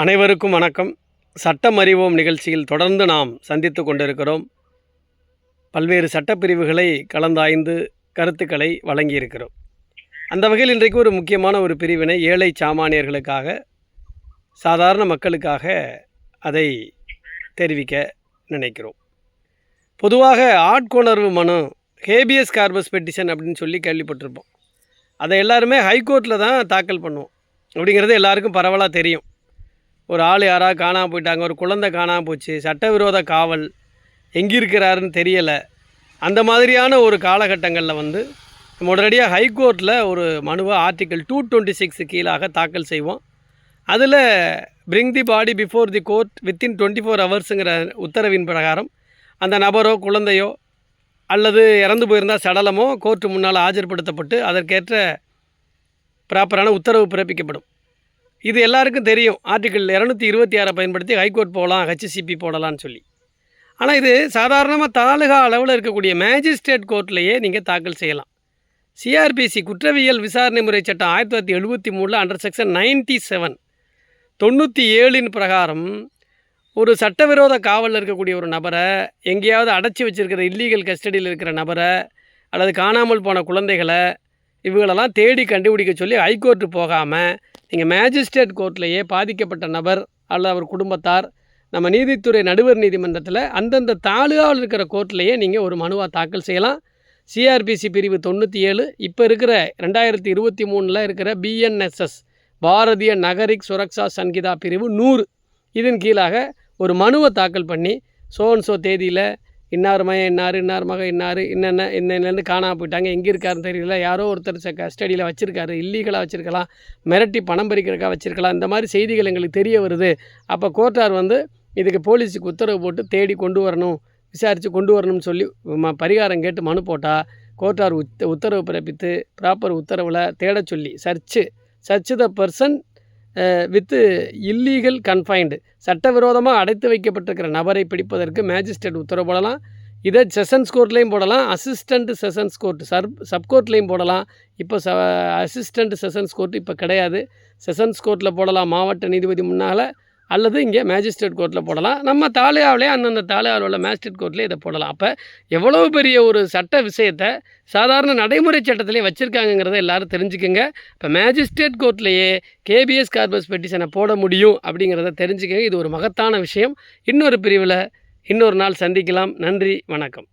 அனைவருக்கும் வணக்கம். சட்டம் அறிவோம் நிகழ்ச்சியில் தொடர்ந்து நாம் சந்தித்து கொண்டிருக்கிறோம். பல்வேறு சட்டப்பிரிவுகளை கலந்தாய்ந்து கருத்துக்களை வழங்கியிருக்கிறோம். அந்த வகையில் இன்றைக்கு ஒரு முக்கியமான ஒரு பிரிவினை ஏழை சாமானியர்களுக்காக, சாதாரண மக்களுக்காக அதை தெரிவிக்க நினைக்கிறோம். பொதுவாக ஆட்கொணர்வு மனு, ஹேபியஸ் கார்பஸ் பெட்டிஷன் அப்படின்னு சொல்லி கேள்விப்பட்டிருப்போம். அதை எல்லாருமே ஹைகோர்ட்டில் தான் தாக்கல் பண்ணுவோம் அப்படிங்கிறது எல்லாருக்கும் பரவலாக தெரியும். ஒரு ஆள் யாராவது காணாமல் போயிட்டாங்க, ஒரு குழந்தை காணாமல் போச்சு, சட்டவிரோத காவல், எங்கே இருக்கிறாருன்னு தெரியலை, அந்த மாதிரியான ஒரு காலகட்டங்களில் நம்ம உடனடியாக ஹைகோர்ட்டில் ஒரு மனுவை ஆர்டிக்கல் 226 கீழாக தாக்கல் செய்வோம். அதில் bring the body before the court within 24 ஹவர்ஸுங்கிற உத்தரவின் பிரகாரம் அந்த நபரோ குழந்தையோ அல்லது இறந்து போயிருந்தால் சடலமோ கோர்ட்டு முன்னால் ஆஜர்படுத்தப்பட்டு அதற்கேற்ற ப்ராப்பரான உத்தரவு பிறப்பிக்கப்படும். இது எல்லாருக்கும் தெரியும். ஆர்டிக்கல் 226 பயன்படுத்தி ஹைகோர்ட் போகலாம், ஹெச்சிசிபி போடலான்னு சொல்லி. ஆனால் இது சாதாரணமாக தாலுகா அளவில் இருக்கக்கூடிய மேஜிஸ்ட்ரேட் கோர்ட்லேயே நீங்கள் தாக்கல் செய்யலாம். சிஆர்பிசி குற்றவியல் விசாரணை முறை சட்டம் 1973 அண்டர் செக்ஷன் 97 97 பிரகாரம் ஒரு சட்டவிரோத காவலில் இருக்கக்கூடிய ஒரு நபரை, எங்கேயாவது அடைச்சி வச்சுருக்கிற இல்லீகல் கஸ்டடியில் இருக்கிற நபரை அல்லது காணாமல் போன குழந்தைகளை இவங்களெல்லாம் தேடி கண்டுபிடிக்க சொல்லி ஹைகோர்ட்டு போகாமல் நீங்கள் மேஜிஸ்ட்ரேட் கோர்ட்லேயே பாதிக்கப்பட்ட நபர் அல்லது அவர் குடும்பத்தார் நம்ம நீதித்துறை நடுவர் நீதிமன்றத்தில் அந்தந்த தாலுகாவில் இருக்கிற கோர்ட்லேயே நீங்கள் ஒரு மனுவாக தாக்கல் செய்யலாம். சிஆர்பிசி பிரிவு 97 இப்போ இருக்கிற 2023 இருக்கிற பிஎன்எஸ்எஸ் பாரதிய நகரிக் சுரக்ஷா சங்கீதா பிரிவு 100 இதன் கீழாக ஒரு மனுவை தாக்கல் பண்ணி சோ தேதியில் இன்னார் மகன் இன்னார் மகன் இன்னிலேருந்து காணாமல் போயிட்டாங்க, எங்கே இருக்காருன்னு தெரியல, யாரோ ஒருத்தர் கஸ்டடியில் வச்சுருக்காரு, இல்லீகலாக வச்சுருக்கலாம், மிரட்டி பணம் பறிக்கிறக்காக வச்சுருக்கலாம், இந்த மாதிரி செய்திகள் எங்களுக்கு தெரிய வருது. அப்போ கோர்ட்டார் இதுக்கு போலீஸுக்கு உத்தரவு போட்டு தேடி கொண்டு வரணும், விசாரித்து கொண்டு வரணும்னு சொல்லி பரிகாரம் கேட்டு மனு போட்டால் கோர்ட்டார் உத்தரவு பிறப்பித்து ப்ராப்பர் உத்தரவில் தேட சொல்லி search the person with illegal confined, சட்டவிரோதமாக அடைத்து வைக்கப்பட்டிருக்கிற நபரை பிடிப்பதற்கு மேஜிஸ்ட்ரேட் உத்தரவு போடலாம். இதை செஷன்ஸ் கோர்ட்லேயும் போடலாம், அசிஸ்டண்ட் செஷன்ஸ் கோர்ட் சப்கோர்ட்லேயும் போடலாம். இப்போ அசிஸ்டண்ட் செஷன்ஸ் கோர்ட் இப்போ கிடையாது. செஷன்ஸ் கோர்ட்டில் போடலாம், மாவட்ட நீதிபதி முன்னால், அல்லது இங்கே மேஜிஸ்ட்ரேட் கோர்ட்டில் போடலாம். நம்ம தாலுகாவிலே அந்தந்த தாலுகாவில் உள்ள மேஜிஸ்ட்ரேட் கோர்ட்லேயே இதை போடலாம். அப்போ எவ்வளோ பெரிய ஒரு சட்ட விஷயத்தை சாதாரண நடைமுறை சட்டத்திலே வச்சுருக்காங்கிறத எல்லோரும் தெரிஞ்சுக்கோங்க. இப்போ மேஜிஸ்ட்ரேட் கோர்ட்லேயே ஹேபியஸ் கார்பஸ் பெட்டிஷனை போட முடியும் அப்படிங்கிறத தெரிஞ்சுக்கோங்க. இது ஒரு மகத்தான விஷயம். இன்னொரு பிரிவில் இன்னொரு நாள் சந்திக்கலாம். நன்றி, வணக்கம்.